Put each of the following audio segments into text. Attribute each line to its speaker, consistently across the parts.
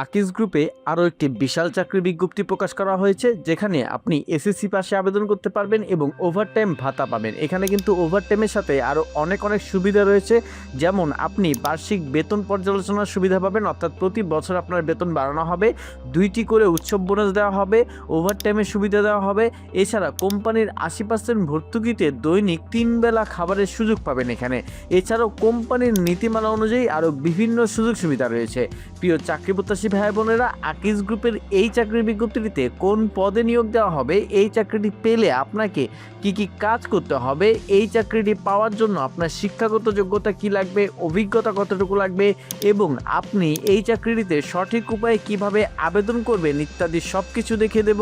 Speaker 1: আকিজ গ্রুপে আরও একটি বিশাল চাকরির বিজ্ঞপ্তি প্রকাশ করা হয়েছে, যেখানে আপনি এসএসসি পাশে আবেদন করতে পারবেন এবং ওভারটাইম ভাতা পাবেন। এখানে কিন্তু ওভারটাইমের সাথে আরও অনেক সুবিধা রয়েছে, যেমন আপনি বার্ষিক বেতন পর্যালোচনার সুবিধা পাবেন, অর্থাৎ প্রতি বছর আপনার বেতন বাড়ানো হবে, 2টি করে উৎসব বোনাস দেওয়া হবে, ওভারটাইমের সুবিধা দেওয়া হবে। এছাড়া কোম্পানির 80% ভর্তুকিতে দৈনিক 3 বেলা খাবারের সুযোগ পাবেন এখানে। এছাড়াও কোম্পানির নীতিমালা অনুযায়ী আরও বিভিন্ন সুযোগ সুবিধা রয়েছে। প্রিয় চাকরি প্রত্যাশী ভাই বোনেরা, আকিজ গ্রুপের এই চাকরির বিজ্ঞপ্তিটিতে কোন পদে নিয়োগ দেওয়া হবে, এই চাকরিটি পেলে আপনাকে কি কি কাজ করতে হবে, এই চাকরিটি পাওয়ার জন্য আপনার শিক্ষাগত যোগ্যতা কি লাগবে, অভিজ্ঞতা কতটুকু লাগবে এবং আপনি এই চাকরিটিতে সঠিক উপায়ে কিভাবে আবেদন করবেন ইত্যাদি সব কিছু দেখিয়ে দেব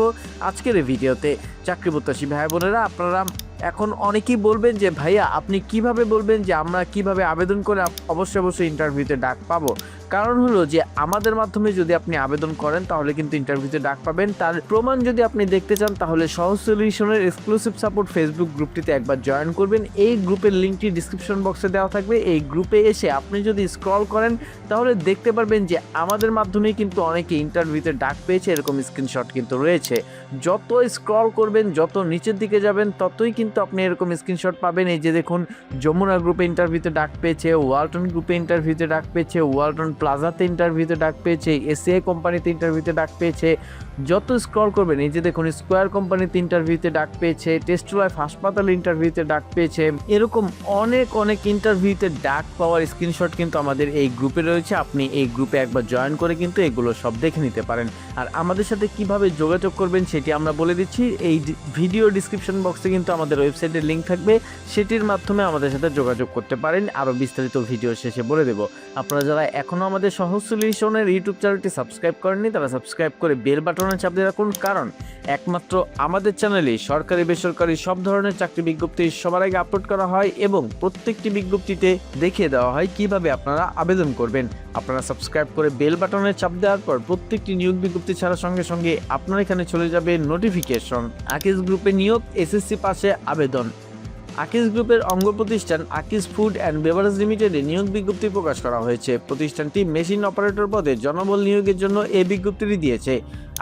Speaker 1: আজকের এই ভিডিওতে। চাকরি প্রত্যাশী ভাই বোনেরা, আপনারা এখন অনেকেই বলবেন যে ভাইয়া আপনি কিভাবে বলবেন যে আমরা কিভাবে আবেদন করে অবশ্যই ইন্টারভিউতে ডাক পাবো। কারণ হলো যে আমাদের মাধ্যমে যদি আপনি আবেদন করেন তাহলে কিন্তু ইন্টারভিউতে ডাক পাবেন। তার প্রমাণ যদি আপনি দেখতে চান তাহলে সহজ সলিউশনের এক্সক্লুসিভ সাপোর্ট ফেসবুক গ্রুপটিতে একবার জয়েন করবেন। এই গ্রুপের লিঙ্কটি ডিসক্রিপশন বক্সে দেওয়া থাকবে। এই গ্রুপে এসে আপনি যদি স্ক্রল করেন তাহলে দেখতে পারবেন যে আমাদের মাধ্যমেই কিন্তু অনেকে ইন্টারভিউতে ডাক পেয়েছে, এরকম স্ক্রিনশট কিন্তু রয়েছে। যত স্ক্রল করবেন, যত নিচের দিকে যাবেন, ততই কিন্তু আপনি এরকম স্ক্রিনশট পাবেন। এই যে দেখুন, যমুনা গ্রুপে ইন্টারভিউতে ডাক পেয়েছে, ওয়ালটন গ্রুপে ইন্টারভিউতে ডাক পেয়েছে, ওয়ালটন প্লাজাতে ইন্টারভিউতে ডাক পেয়েছে, এসিআই কোম্পানিতে ইন্টারভিউতে ডাক পেয়েছে। যত স্ক্রল করবেন, এই যে দেখুন, স্কোয়ার কোম্পানিতে ইন্টারভিউতে ডাক পেয়েছে, টেস্ট লাইফ হাসপাতালে ইন্টারভিউতে ডাক পেয়েছে। এরকম অনেক ইন্টারভিউতে ডাক পাওয়ার স্ক্রিনশট কিন্তু আমাদের এই গ্রুপে রয়েছে। আপনি এই গ্রুপে একবার জয়েন করে কিন্তু এগুলো সব দেখে নিতে পারেন। আর আমাদের সাথে কিভাবে যোগাযোগ করবেন সেটি আমরা বলে দিচ্ছি। এই ভিডিও ডিসক্রিপশন বক্সে কিন্তু আমাদের ওয়েবসাইটের লিঙ্ক থাকবে, সেটির মাধ্যমে আমাদের সাথে যোগাযোগ করতে পারেন। আরও বিস্তারিত ভিডিও শেষে বলে দেব। আপনারা যারা এখনও আমাদের সহজ সলিউশনের ইউটিউব চ্যানেলটি সাবস্ক্রাইব করেননি, তারা সাবস্ক্রাইব করে বেল বাটনে চাপ দিয়ে রাখুন, কারণ একমাত্র আমাদের চ্যানেলে সরকারি বেসরকারি সব ধরনের চাকরি বিজ্ঞপ্তি সবার আগে আপলোড করা হয় এবং প্রত্যেকটি বিজ্ঞপ্তিতে দেখিয়ে দেওয়া হয় কিভাবে আপনারা আবেদন করবেন। আপনারা সাবস্ক্রাইব করে বেল বাটনে চাপ দেওয়ার পর প্রত্যেকটি নিয়োগ বিজ্ঞপ্তি ছাড়ার সঙ্গে সঙ্গে আপনার এখানে চলে যাবে নোটিফিকেশন। আকিজ গ্রুপে নিয়োগ, এসএসসি পাশে আবেদন। আকিজ গ্রুপের অঙ্গ প্রতিষ্ঠান আকিজ ফুড অ্যান্ড বেভারেজ লিমিটেডে নিয়োগ বিজ্ঞপ্তি প্রকাশ করা হয়েছে। প্রতিষ্ঠানটি মেশিন অপারেটর পদে জনবল নিয়োগের জন্য এই বিজ্ঞপ্তিটি দিয়েছে।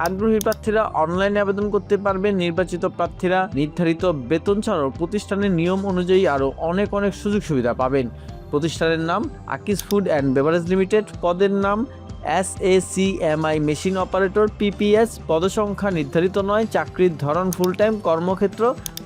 Speaker 1: আগ্রহী প্রার্থীরা অনলাইনে আবেদন করতে পারবেন। নির্বাচিত প্রার্থীরা নির্ধারিত বেতন ছাড়াও প্রতিষ্ঠানের নিয়ম অনুযায়ী আরও অনেক সুযোগ সুবিধা পাবেন। প্রতিষ্ঠানের নাম Akij food and beverage limited, পদের নাম SACMI মেশিন অপারেটর PPS, পদসংখ্যা নির্ধারিত নয়, চাকরির ধরন ফুল টাইম, কর্মক্ষেত্র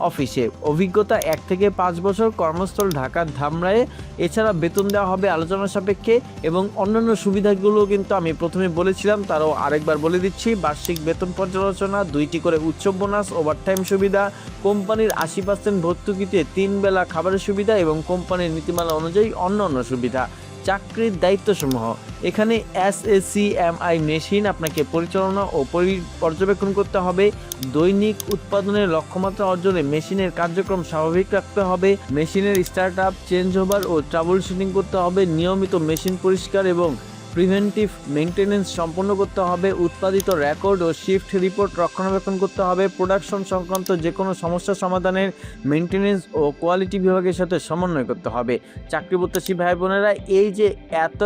Speaker 1: অফিসে, অভিজ্ঞতা 1 থেকে 5 বছর, কর্মস্থল ঢাকার ধামরায়ে। এছাড়া বেতন দেওয়া হবে আলোচনা সাপেক্ষে এবং অন্যান্য সুবিধাগুলো কিন্তু আমি প্রথমে বলেছিলাম, তারও আরেকবার বলে দিচ্ছি। বার্ষিক বেতন পর্যালোচনা, 2টি করে উৎসব বোনাস, ওভারটাইম সুবিধা, কোম্পানির 80% ভর্তুকিতে 3 বেলা খাবারের সুবিধা এবং কোম্পানির নীতিমালা অনুযায়ী অন্যান্য সুবিধা। চাকরির দায়িত্বসমূহ, এখানে SACMI মেশিন আপনাকে পরিচালনা ও পর্যবেক্ষণ করতে হবে। দৈনিক উৎপাদনের লক্ষ্যমাত্রা অর্জনে মেশিনের কার্যক্রম স্বাভাবিক রাখতে হবে। মেশিনের স্টার্ট আপ, চেঞ্জ ওভার ও ট্রাবল শুটিং করতে হবে। নিয়মিত মেশিন পরিষ্কার এবং প্রিভেন্টিভ মেইনটেনেন্স সম্পন্ন করতে হবে। উৎপাদিত রেকর্ড ও শিফট রিপোর্ট রক্ষণাবেক্ষণ করতে হবে। প্রোডাকশন সংক্রান্ত যে কোনো সমস্যা সমাধানের মেইনটেনেন্স ও কোয়ালিটি বিভাগের সাথে সমন্বয় করতে হবে। চাকরি প্রত্যাশী ভাই বোনেরা, এই যে এত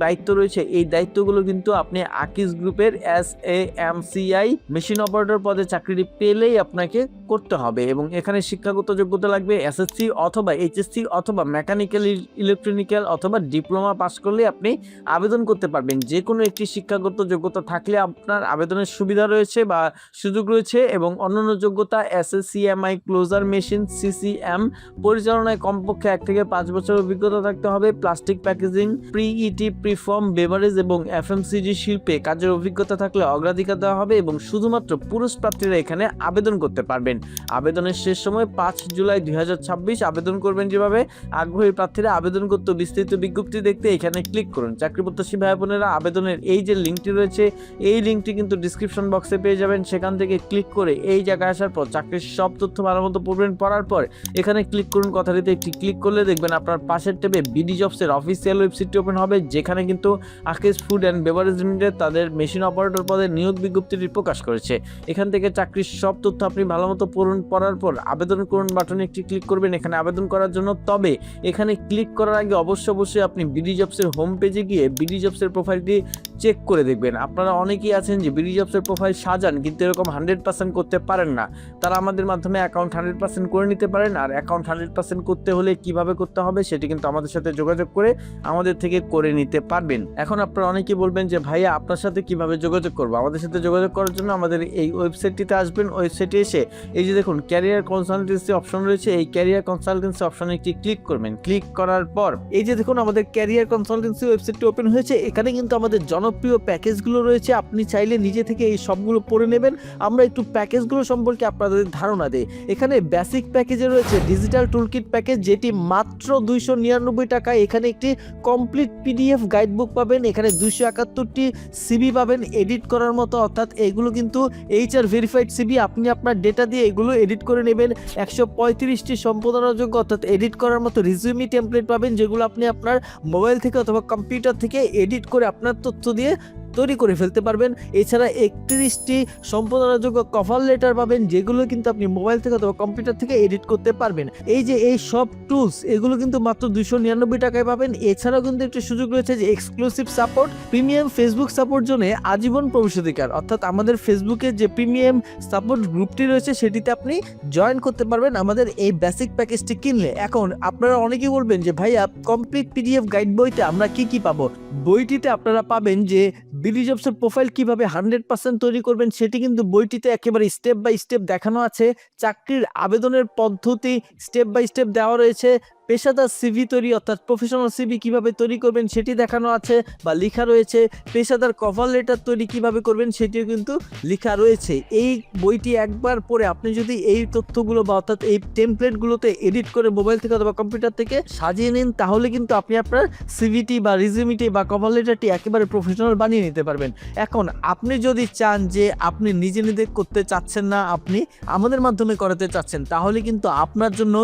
Speaker 1: দায়িত্ব রয়েছে, এই দায়িত্বগুলো কিন্তু আপনি আকিজ গ্রুপের SAMCI মেশিন অপারেটর পদে চাকরিটি পেলেই আপনাকে করতে হবে এবং এখানে শিক্ষাগত যোগ্যতা লাগবে SSC অথবা HSC অথবা মেকানিক্যাল, ইলেকট্রনিক্যাল অথবা ডিপ্লোমা পাস করলে আপনি আবেদন করতে পারবেন। যে কোনো একটি শিক্ষাগত যোগ্যতা থাকলে আপনার আবেদনের সুবিধা রয়েছে বা সুযোগ রয়েছে। এবং অন্যান্য যোগ্যতা SACMI ক্লোজার মেশিন CCM পরিচালনায় কমপক্ষে 1 থেকে 5 বছর অভিজ্ঞতা থাকতে হবে। প্লাস্টিক প্যাকেজিং, প্রি-ইটি, প্রিফর্ম, বেভারেজ এবং FMCG শিল্পে কাজের অভিজ্ঞতা থাকলে অগ্রাধিকার দেওয়া হবে এবং শুধুমাত্র পুরুষ প্রার্থীরা এখানে আবেদন করতে পারবেন। আবেদনের শেষ সময় 5 জুলাই 2026। আবেদন করবেন যেভাবে, আগ্রহী প্রার্থীরা আবেদন করতে বিস্তৃত বিজ্ঞপ্তি দেখতে এখানে ক্লিক করুন। চাকরি প্রত্যাশী ভাই বোনেরা, আবেদনের এই যে লিঙ্কটি রয়েছে, এই লিঙ্কটি কিন্তু ডিসক্রিপশন বক্সে পেয়ে যাবেন। সেখান থেকে ক্লিক করে এই জায়গায় আসার পর চাকরির সব তথ্য ভালো মতো পড়বেন। পড়ার পর এখানে ক্লিক করুন, কথাটিতে একটি ক্লিক করলে দেখবেন আপনার পাশের ট্যাবে BD জবসের অফিসিয়াল ওয়েবসাইটটি ওপেন হবে, যেখানে কিন্তু Akij food and beverage limited তাদের মেশিন অপারেটর পদে নিয়োগ বিজ্ঞপ্তিটি প্রকাশ করেছে। এখান থেকে চাকরির সব তথ্য আপনি ভালো মতো পড়ুন। পড়ার পর আবেদন করুন বাটনে একটি ক্লিক করবেন এখানে আবেদন করার জন্য। তবে এখানে ক্লিক করার আগে অবশ্যই আপনি BD জবসের হোম পেজে গিয়ে BD জবসের প্রোফাইলটি চেক করে দেখবেন। আপনারা অনেকেই আছেন যে বিডি জবসের প্রোফাইল সাজান কিন্তু এরকম 100% করতে পারেন না, তারা আমাদের মাধ্যমে অ্যাকাউন্ট 100% করে নিতে পারেন। আর অ্যাকাউন্ট 100% করতে হলে কিভাবে করতে হবে সেটি কিন্তু আমাদের সাথে যোগাযোগ করে আমাদের থেকে করে নিতে পারবেন। এখন আপনারা অনেকেই বলবেন যে ভাইয়া আপনার সাথে কিভাবে যোগাযোগ করবো? আমাদের সাথে যোগাযোগ করার জন্য আমাদের এই ওয়েবসাইটটিতে আসবেন। ওয়েবসাইটে এসে এই যে দেখুন ক্যারিয়ার কনসালটেন্সি অপশন রয়েছে, এই ক্যারিয়ার কনসালটেন্সি অপশনে একটি ক্লিক করবেন। ক্লিক করার পর এই যে দেখুন আমাদের ক্যারিয়ার কনসালটেন্সি ওয়েবসাইটটি ওপেন হয়েছে। এখানে কিন্তু আমাদের জনপ্রিয় প্যাকেজগুলো রয়েছে, আপনি চাইলে নিজে থেকে এই সবগুলো পড়ে নেবেন। আমরা একটু প্যাকেজগুলো সম্পর্কে আপনাদের ধারণা দেই। এখানে বেসিক প্যাকেজে রয়েছে ডিজিটাল টুলকিট প্যাকেজ, যেটি মাত্র 299 টাকা। এখানে একটি কমপ্লিট পিডিএফ গাইডবুক পাবেন, এখানে 271টি সিবি পাবেন এডিট করার মতো, অর্থাৎ এগুলো কিন্তু HR ভেরিফাইড সিবি। আপনি আপনার ডেটা দিয়ে এগুলো এডিট করে নেবেন। 135টি সম্পাদনাযোগ্য অর্থাৎ এডিট করার মতো রিজিউমি টেমপ্লেট পাবেন, যেগুলো আপনি আপনার মোবাইল থেকে অথবা কম্পিউটার থেকে এডিট করে আপনার তথ্য দিয়ে তৈরি করে ফেলতে পারবেন। এছাড়া 31টি সম্পাদনাযোগ্য কভার লেটার পাবেন, যেগুলো কিন্তু আপনি মোবাইল থেকে অথবা কম্পিউটার থেকে এডিট করতে পারবেন। এই যে এই সব টুলস এগুলো কিন্তু মাত্র 299 টাকায় পাবেন। এছাড়াও কিন্তু একটি সুযোগ রয়েছে যে exclusive support, premium Facebook support জোনে আজীবন প্রবেশাধিকার, অর্থাৎ আমাদের ফেসবুকের যে প্রিমিয়াম সাপোর্ট গ্রুপটি রয়েছে সেটিতে আপনি জয়েন করতে পারবেন আমাদের এই বেসিক প্যাকেজটি কিনলে। এখন আপনারা অনেকেই বলবেন যে ভাইয়া কমপ্লিট পিডিএফ গাইড বইতে আমরা কি পাবো? বইটিতে আপনারা পাবেন যে বিডি জবসের প্রোফাইল কিভাবে 100% তৈরি করবেন সেটি কিন্তু বইটিতে একেবারে স্টেপ বাই স্টেপ দেখানো আছে। চাকরির আবেদনের পদ্ধতি স্টেপ বাই স্টেপ দেওয়া রয়েছে। পেশাদার সিভি তৈরি অর্থাৎ প্রফেশনাল সিভি কিভাবে তৈরি করবেন সেটি দেখানো আছে বা লেখা রয়েছে। পেশাদার কভার লেটার তৈরি কিভাবে করবেন সেটিও কিন্তু লেখা রয়েছে। এই বইটি একবার পড়ে আপনি যদি এই তথ্যগুলো বা অর্থাৎ এই টেমপ্লেটগুলোতে এডিট করে মোবাইল থেকে অথবা কম্পিউটার থেকে সাজিয়ে নিন, তাহলে কিন্তু আপনি আপনার সিভিটি বা রিজিউমিটি বা কভার লেটারটি একেবারে প্রফেশনাল বানিয়ে নিতে পারবেন। এখন আপনি যদি চান যে আপনি নিজে করতে চাচ্ছেন না, আপনি আমাদের মাধ্যমে করাতে চাচ্ছেন, তাহলে কিন্তু আপনার জন্য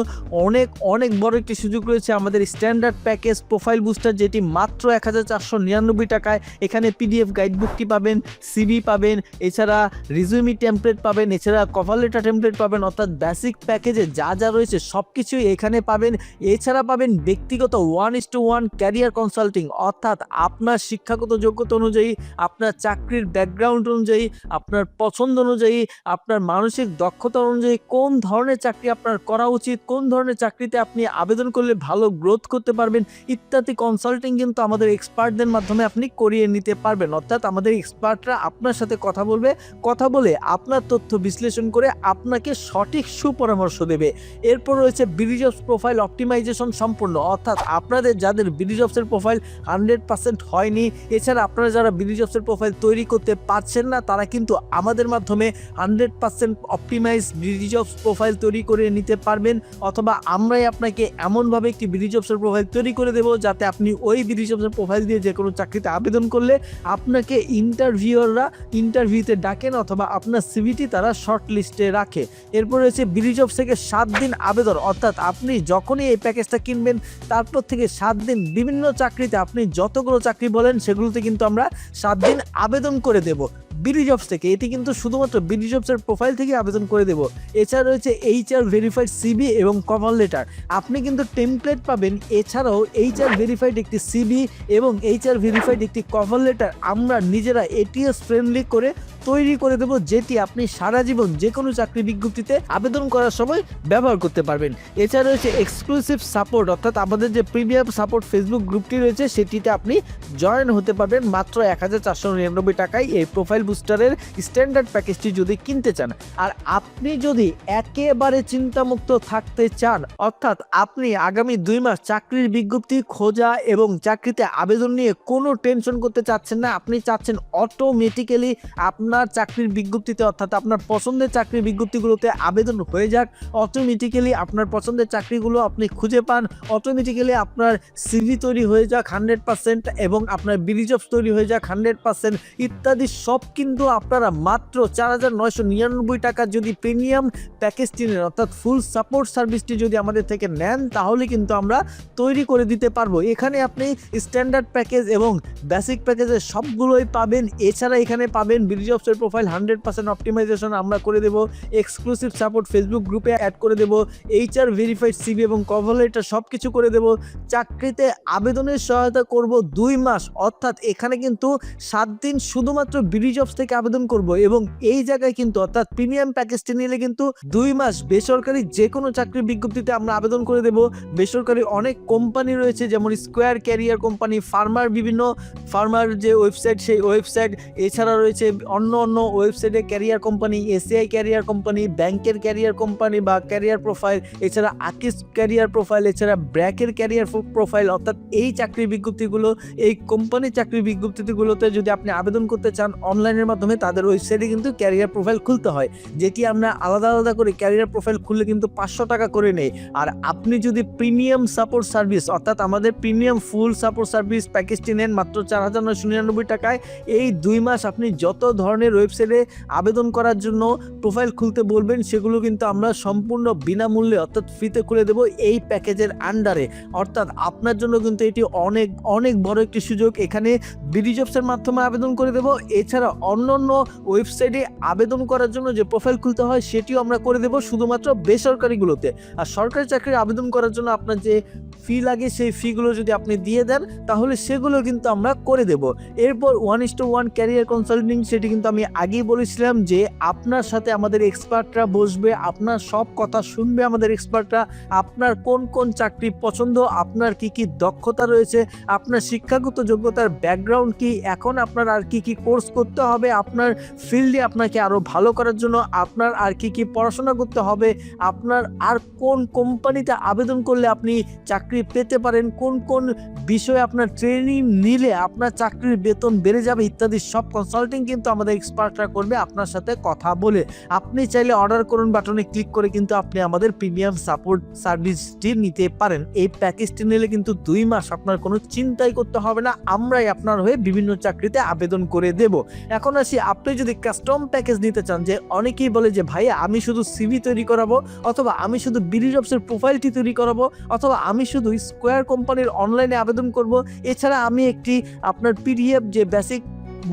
Speaker 1: অনেক বড় একটি সুযোগ রয়েছে আমাদের স্ট্যান্ডার্ড প্যাকেজ প্রোফাইল বুস্টার, যেটি মাত্র 1499 টাকায়। এখানে পিডিএফ গাইডবুকটি পাবেন, সিভি পাবেন, এছাড়া রিজিউমি টেমপ্লেট পাবেন, এছাড়া কভার লেটার টেমপ্লেট পাবেন, অর্থাৎ বেসিক প্যাকেজে যা রয়েছে সব কিছুই এখানে পাবেন। এছাড়া পাবেন ব্যক্তিগত 1:1 ক্যারিয়ার কনসাল্টিং, অর্থাৎ আপনার শিক্ষাগত যোগ্যতা অনুযায়ী, আপনার চাকরির ব্যাকগ্রাউন্ড অনুযায়ী, আপনার পছন্দ অনুযায়ী, আপনার মানসিক দক্ষতা অনুযায়ী কোন ধরনের চাকরি আপনার করা উচিত, কোন ধরনের চাকরিতে আপনি আবেদন করলে ভালো গ্রোথ করতে পারবেন ইত্যাদি কনসাল্টিং কিন্তু আমাদের এক্সপার্টদের মাধ্যমে আপনি করিয়ে নিতে পারবেন। অর্থাৎ আমাদের এক্সপার্টরা আপনার সাথে কথা বলে আপনার তথ্য বিশ্লেষণ করে আপনাকে সঠিক সুপরামর্শ দেবে। এরপর রয়েছে বিডি জবস প্রোফাইল অপটিমাইজেশন সম্পূর্ণ, অর্থাৎ আপনাদের যাদের বিডি জবসের প্রোফাইল 100% হয়নি, এছাড়া আপনারা যারা বিডি জবসের প্রোফাইল তৈরি করতে পারছেন না, তারা কিন্তু আমাদের মাধ্যমে 100% অপটিমাইজ বিডি জবস প্রোফাইল তৈরি করে নিতে পারবেন। অথবা আমরাই আপনাকে এমনভাবে একটি বিডি জবসের প্রোফাইল তৈরি করে দেবো যাতে আপনি ওই বিডি জবসের প্রোফাইল দিয়ে যে কোনো চাকরিতে আবেদন করলে আপনাকে ইন্টারভিউয়াররা ইন্টারভিউতে ডাকেন অথবা আপনার সিভিটি তারা শর্ট লিস্টে রাখে। এরপর রয়েছে বিডি জবস থেকে 7 দিন আবেদন, অর্থাৎ আপনি যখনই এই প্যাকেজটা কিনবেন তারপর থেকে 7 দিন বিভিন্ন চাকরিতে আপনি যতগুলো চাকরি বলেন সেগুলোতে কিন্তু আমরা 7 দিন আবেদন করে দেব বিডি জবস থেকে। এটি কিন্তু শুধুমাত্র বিডি জবসের প্রোফাইল থেকে আবেদন করে দেব। এছাড়া রয়েছে HR ভেরিফাইড সিবি এবং কভার লেটার, আপনি কিন্তু টেমপ্লেট পাবেন। এছাড়াও HR ভেরিফাইড একটি সিবি এবং HR ভেরিফাইড একটি কভার লেটার আমরা নিজেরা ATS ফ্রেন্ডলি করে তৈরি করে দেব, যেটি আপনি সারা জীবন যে কোনো চাকরি বিজ্ঞপ্তিতে আবেদন করার সময় ব্যবহার করতে পারবেন। এছাড়া রয়েছে এক্সক্লুসিভ সাপোর্ট, অর্থাৎ আমাদের যে প্রিমিয়াম সাপোর্ট ফেসবুক গ্রুপটি রয়েছে সেটিতে আপনি জয়েন হতে পারবেন মাত্র 1499 টাকায় এই প্রোফাইল বুস্টারের স্ট্যান্ডার্ড প্যাকেজটি যদি কিনতে চান। আর আপনি যদি একেবারে চিন্তামুক্ত থাকতে চান, অর্থাৎ আপনি আগামী 2 মাস চাকরির বিজ্ঞপ্তি খোঁজা এবং চাকরিতে আবেদন নিয়ে কোনো টেনশন করতে চাচ্ছেন না, আপনি চাচ্ছেন অটোমেটিক্যালি আপনার চাকরির বিজ্ঞপ্তিতে অর্থাৎ আপনার পছন্দের চাকরির বিজ্ঞপ্তিগুলোতে আবেদন হয়ে যাক, অটোমেটিক্যালি আপনার পছন্দের চাকরিগুলো আপনি খুঁজে পান, অটোমেটিক্যালি আপনার সিভি তৈরি হয়ে যাক 100% এবং আপনার বিডি জবস তৈরি হয়ে যাক 100% ইত্যাদি সব কিন্তু আপনারা মাত্র 4999 টাকা যদি প্রিমিয়াম প্যাকেজটি নেন, অর্থাৎ ফুল সাপোর্ট সার্ভিসটি যদি আমাদের থেকে নেন, তাহলে কিন্তু আমরা তৈরি করে দিতে পারবো। এখানে আপনি স্ট্যান্ডার্ড প্যাকেজ এবং বেসিক প্যাকেজের সবগুলোই পাবেন। এছাড়া এখানে পাবেন বিডি জবস জবসের প্রোফাইল 100% অপটিমাইজেশন আমরা করে দেব, এক্সক্লুসিভ সাপোর্ট ফেসবুক গ্রুপে অ্যাড করে দেব, HR ভেরিফাইড সিভি এবং কভার লেটার সব কিছু করে দেব, চাকরিতে আবেদনের সহায়তা করব 2 মাস, অর্থাৎ এখানে কিন্তু 7 দিন শুধুমাত্র বিডি জবস থেকে আবেদন করব এবং এই জায়গায় কিন্তু অর্থাৎ প্রিমিয়াম প্যাকেজটি নিলে কিন্তু 2 মাস বেসরকারি যে কোনো চাকরির বিজ্ঞপ্তিতে আমরা আবেদন করে দেব। বেসরকারি অনেক কোম্পানি রয়েছে, যেমন স্কোয়ার ক্যারিয়ার কোম্পানি, বিভিন্ন ফার্মার যে ওয়েবসাইট সেই ওয়েবসাইট, এছাড়া রয়েছে অন্য ওয়েবসাইটে career company, ACI career company, ব্যাংকের ক্যারিয়ার কোম্পানি বা ক্যারিয়ার প্রোফাইল, এছাড়া আকিস ক্যারিয়ার প্রোফাইল, এছাড়া ব্র্যাকের ক্যারিয়ার প্রোফাইল। অর্থাৎ এই চাকরির বিজ্ঞপ্তিগুলো, এই কোম্পানির চাকরির বিজ্ঞপ্তিগুলোতে যদি আপনি আবেদন করতে চান অনলাইনের মাধ্যমে, তাদের ওয়েবসাইটে কিন্তু ক্যারিয়ার প্রোফাইল খুলতে হয়, যেটি আমরা আলাদা করে ক্যারিয়ার প্রোফাইল খুললে কিন্তু 500 টাকা করে নেই। আর আপনি যদি প্রিমিয়াম সাপোর্ট সার্ভিস অর্থাৎ আমাদের প্রিমিয়াম ফুল সাপোর্ট সার্ভিস প্যাকেজটি নেন মাত্র 4,999 টাকায়, এই 2 মাস আপনি যত ধরনের ওয়েবসাইটে আবেদন করার জন্য প্রোফাইল খুলতে বলবেন সেগুলো কিন্তু আমরা সম্পূর্ণ বিনামূল্যে অর্থাৎ ফ্রিতে খুলে দেবো এই প্যাকেজের আন্ডারে। অর্থাৎ আপনার জন্য কিন্তু এটি অনেক বড় একটি সুযোগ। এখানে বিডি জবসের মাধ্যমে আবেদন করে দেবো, এছাড়া অন্য ওয়েবসাইটে আবেদন করার জন্য যে প্রোফাইল খুলতে হয় সেটিও আমরা করে দেবো শুধুমাত্র বেসরকারিগুলোতে। আর সরকারি চাকরির আবেদন করার জন্য আপনার যে ফি লাগে সেই ফিগুলো যদি আপনি দিয়ে দেন তাহলে সেগুলো কিন্তু আমরা করে দেব। এরপর 1:1 ক্যারিয়ার কনসাল্টিং, সেটি কিন্তু আমি আগেই বলেছিলাম যে আপনার সাথে আমাদের এক্সপার্টরা বসবে, আপনার সব কথা শুনবে আমাদের এক্সপার্টরা, আপনার কোন চাকরি পছন্দ, আপনার কি দক্ষতা রয়েছে, আপনার শিক্ষাগত যোগ্যতার ব্যাকগ্রাউন্ড কি, এখন আপনার আর কি কোর্স করতে হবে, আপনার ফিল্ডে আপনাকে আরও ভালো করার জন্য আপনার আর কি পড়াশোনা করতে হবে, আপনার আর কোন কোম্পানিতে আবেদন করলে আপনি চাকরি পেতে পারেন, কোন বিষয়ে আপনার ট্রেনিং নিলে আপনার চাকরির বেতন বেড়ে যাবে ইত্যাদি সব কনসাল্টিং কিন্তু আমাদের এক্সপার্টরা করবে আপনার সাথে কথা বলে। আপনি চাইলে অর্ডার করুন বাটনে ক্লিক করে কিন্তু আপনি আমাদের প্রিমিয়াম সাপোর্ট সার্ভিসটি নিতে পারেন। এই প্যাকেজটি নিলে কিন্তু 2 মাস আপনার কোনো চিন্তাই করতে হবে না, আমরাই আপনার হয়ে বিভিন্ন চাকরিতে আবেদন করে দেব। এখন আসি, আপনি যদি কাস্টম প্যাকেজ নিতে চান, যে অনেকেই বলে যে ভাইয়া আমি শুধু সিভি তৈরি করাবো, অথবা আমি শুধু বিডি জবসের প্রোফাইলটি তৈরি করাবো, অথবা আমি শুধু স্কোয়ার কোম্পানির অনলাইনে আবেদন করব, এছাড়া আমি একটি আপনার পিডিএফ যে বেসিক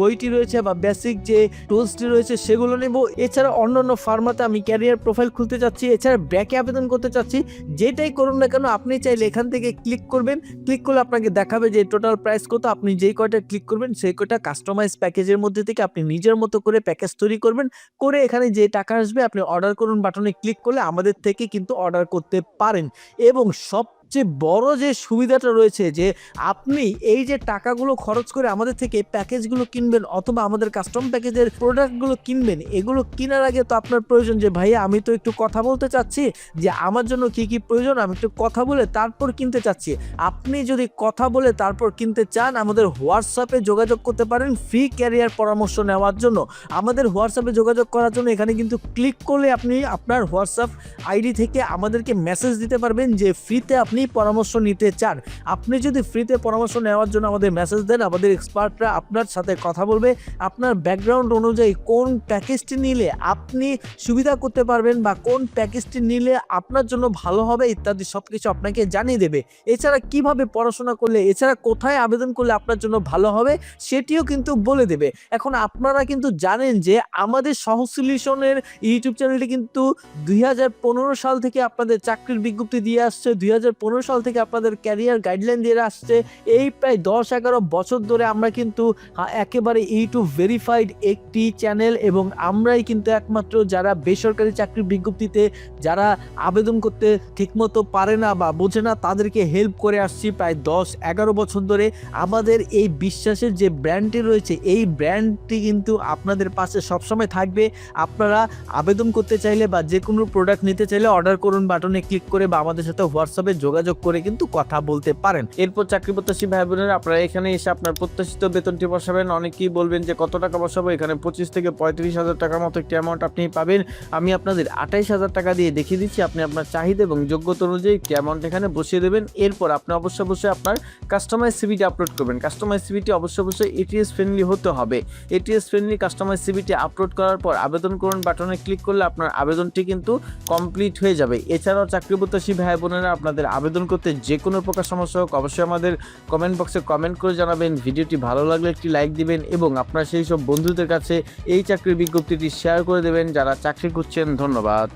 Speaker 1: বইটি রয়েছে বা বেসিক যে টুলসটি রয়েছে সেগুলো নেব, এছাড়া অন্যান্য ফার্মাতে আমি ক্যারিয়ার প্রোফাইল খুলতে চাচ্ছি, এছাড়া ব্র্যাকে আবেদন করতে চাচ্ছি, যেটাই করুন না কেন আপনি চাইলে এখান থেকে ক্লিক করবেন, ক্লিক করলে আপনাকে দেখাবে যে টোটাল প্রাইস কত, আপনি যেই কয়টা ক্লিক করবেন সেই কয়টা কাস্টমাইজ প্যাকেজের মধ্যে থেকে আপনি নিজের মতো করে প্যাকেজ তৈরি করবেন, করে এখানে যে টাকা আসবে আপনি অর্ডার করুন বাটনে ক্লিক করলে আমাদের থেকে কিন্তু অর্ডার করতে পারেন। এবং সবচেয়ে বড় যে সুবিধাটা রয়েছে যে আপনি এই যে টাকাগুলো খরচ করে আমাদের থেকে প্যাকেজগুলো কিনবেন অথবা আমাদের কাস্টম প্যাকেজের প্রোডাক্টগুলো কিনবেন, এগুলো কেনার আগে তো আপনার প্রয়োজন যে ভাইয়া আমি তো একটু কথা বলতে চাচ্ছি যে আমার জন্য কি প্রয়োজন, আমি একটু কথা বলে তারপর কিনতে চাচ্ছি। আপনি যদি কথা বলে তারপর কিনতে চান আমাদের হোয়াটসঅ্যাপে যোগাযোগ করতে পারেন ফ্রি ক্যারিয়ার পরামর্শ নেওয়ার জন্য। আমাদের হোয়াটসঅ্যাপে যোগাযোগ করার জন্য এখানে কিন্তু ক্লিক করলে আপনি আপনার হোয়াটসঅ্যাপ আইডি থেকে আমাদেরকে মেসেজ দিতে পারবেন যে ফ্রিতে আপনি পরামর্শ নিতে চান। আপনি যদি ফ্রিতে পরামর্শ নেওয়ার জন্য আমাদের মেসেজ দেন, আমাদের এক্সপার্টরা আপনার সাথে কথা বলবে, আপনার ব্যাকগ্রাউন্ড অনুযায়ী কোন প্যাকেজটি নিলে আপনি সুবিধা করতে পারবেন বা কোন প্যাকেজটি নিলে আপনার জন্য ভালো হবে ইত্যাদি সব কিছু আপনাকে জানিয়ে দেবে। এছাড়া কিভাবে পড়াশোনা করলে, এছাড়া কোথায় আবেদন করলে আপনার জন্য ভালো হবে সেটিও কিন্তু বলে দেবে। এখন আপনারা কিন্তু জানেন যে আমাদের সহজ সলিউশনের ইউটিউব চ্যানেলটি কিন্তু 2015 সাল থেকে আপনাদের চাকরির বিজ্ঞপ্তি দিয়ে আসছে, 2015 সাল থেকে আপনাদের ক্যারিয়ার গাইডলাইন দিয়ে আসছে। এই প্রায় 10-11 বছর ধরে আমরা কিন্তু একেবারে ইউটিউব ভেরিফাইড একটি চ্যানেল, এবং আমরাই কিন্তু একমাত্র যারা বেসরকারি চাকরির বিজ্ঞপ্তিতে যারা আবেদন করতে ঠিকমতো পারে না বা বোঝে না তাদেরকে হেল্প করে আসছি প্রায় 10-11 বছর ধরে। আমাদের এই বিশ্বাসের যে ব্র্যান্ডটি রয়েছে এই ব্র্যান্ডটি কিন্তু আপনাদের পাশে সবসময় থাকবে। আপনারা আবেদন করতে চাইলে বা যে কোনো প্রোডাক্ট নিতে চাইলে অর্ডার করুন বাটনে ক্লিক করে বা আমাদের সাথে হোয়াটসঅ্যাপে যোগাযোগ করে কিন্তু কথা বলতে পারেন। এরপর চাকরি প্রত্যাশী ভাই বোনেরা আপনারা এখানে এসে আপনার প্রত্যাশিত বেতনটি বসাবেন। অনেকেই বলবেন যে কত টাকা বসাবো, এখানে 25 থেকে 35,000 টাকার মতো একটি অ্যামাউন্ট আপনি পাবেন। আমি আপনাদের 28,000 টাকা দিয়ে দেখিয়ে দিচ্ছি, আপনি আপনার চাহিদা এবং যোগ্যতা অনুযায়ী একটি অ্যামাউন্ট এখানে বসিয়ে দেবেন। এরপর আপনি অবশ্যই আপনার কাস্টমাইজ সিভিটি আপলোড করবেন। কাস্টমাইজ সিভিটি অবশ্যই এটিএস ফ্রেন্ডলি হতে হবে। এটিএস ফ্রেন্ডলি কাস্টমাইজ সিভিটি আপলোড করার পর আবেদন করুন বাটনে ক্লিক করলে আপনার আবেদনটি কিন্তু কমপ্লিট হয়ে যাবে। এছাড়াও চাকরি প্রত্যাশী ভাই বোনেরা আপনাদের আবেদন করতে যে কোনো প্রকার সমস্যা হোক অবশ্যই আমাদের কমেন্ট বক্সে কমেন্ট করে জানাবেন। ভিডিওটি ভালো লাগলে একটি লাইক দিবেন এবং আপনার সেই সব বন্ধুদের কাছে এই চাকরির বিজ্ঞপ্তিটি শেয়ার করে দেবেন যারা চাকরি খুঁজছেন। ধন্যবাদ।